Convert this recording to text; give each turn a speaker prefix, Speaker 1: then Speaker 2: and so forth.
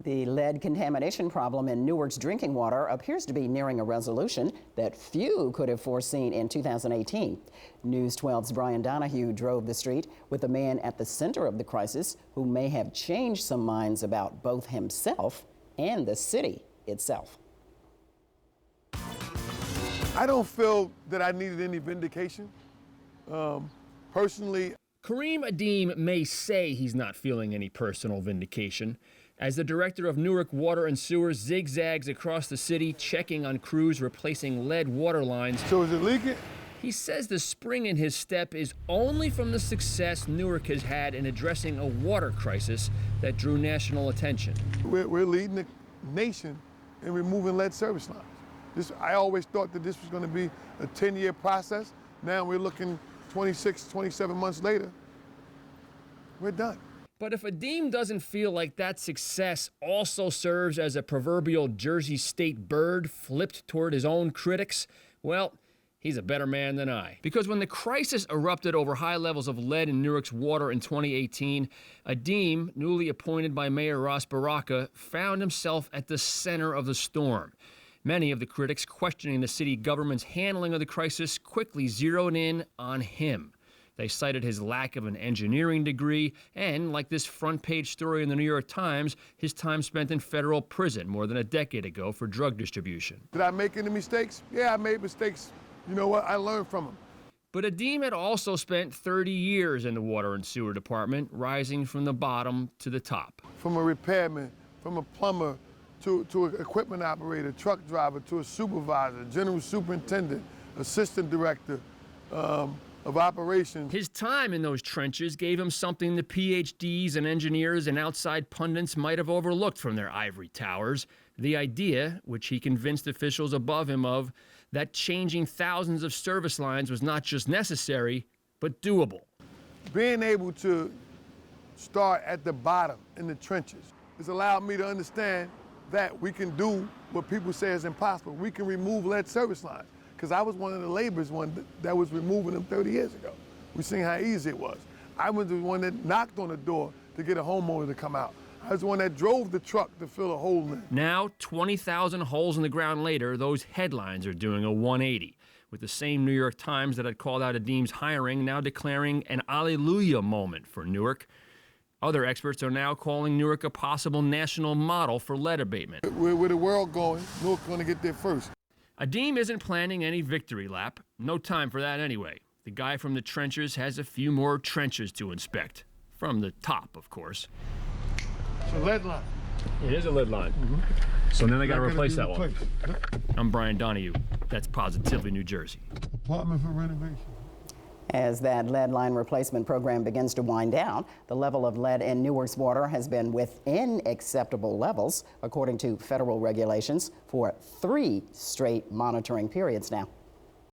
Speaker 1: The lead contamination problem in Newark's drinking water appears to be nearing a resolution that few could have foreseen in 2018. News 12's Brian Donahue drove the street with a man at the center of the crisis who may have changed some minds about both himself and the city itself.
Speaker 2: I don't feel that I needed any vindication. Personally,
Speaker 3: Kareem Adeem may say he's not feeling any personal vindication. As the director of Newark Water and Sewers zigzags across the city, checking on crews replacing lead water lines.
Speaker 2: So is it leaking?
Speaker 3: He says the spring in his step is only from the success Newark has had in addressing a water crisis that drew national attention.
Speaker 2: We're leading the nation in removing lead service lines. I always thought that this was going to be a 10-year process. Now we're looking 26, 27 months later. We're done.
Speaker 3: But if Adeem doesn't feel like that success also serves as a proverbial Jersey State bird flipped toward his own critics, well, he's a better man than I. Because when the crisis erupted over high levels of lead in Newark's water in 2018, Adeem, newly appointed by Mayor Ras Baraka, found himself at the center of the storm. Many of the critics questioning the city government's handling of the crisis quickly zeroed in on him. They cited his lack of an engineering degree and, like this front-page story in the New York Times, his time spent in federal prison more than a decade ago for drug distribution.
Speaker 2: Did I make any mistakes? Yeah, I made mistakes. You know what? I learned from them.
Speaker 3: But Adeem had also spent 30 years in the Water and Sewer Department, rising from the bottom to the top.
Speaker 2: From a repairman, from a plumber, to an equipment operator, truck driver, to a supervisor, general superintendent, assistant director, of operations.
Speaker 3: His time in those trenches gave him something the PhDs and engineers and outside pundits might have overlooked from their ivory towers. The idea, which he convinced officials above him of, that changing thousands of service lines was not just necessary, but doable.
Speaker 2: Being able to start at the bottom in the trenches has allowed me to understand that we can do what people say is impossible. We can remove lead service lines. Because I was one of the laborers that was removing them 30 years ago. We've seen how easy it was. I was the one that knocked on the door to get a homeowner to come out. I was the one that drove the truck to fill a hole in it.
Speaker 3: Now, 20,000 holes in the ground later, those headlines are doing a 180, with the same New York Times that had called out Adeem's hiring now declaring an alleluia moment for Newark. Other experts are now calling Newark a possible national model for lead abatement.
Speaker 2: Where the world going, Newark's going to get there first.
Speaker 3: Adeem isn't planning any victory lap. No time for that anyway. The guy from the trenches has a few more trenches to inspect. From the top, of course.
Speaker 2: It's a lead line.
Speaker 3: It is a lead line. Mm-hmm. So then I got to replace that one. I'm Brian Donahue. That's Positively New Jersey.
Speaker 2: Apartment for renovation.
Speaker 1: As that lead line replacement program begins to wind down, the level of lead in Newark's water has been within acceptable levels, according to federal regulations, for 3 straight monitoring periods now.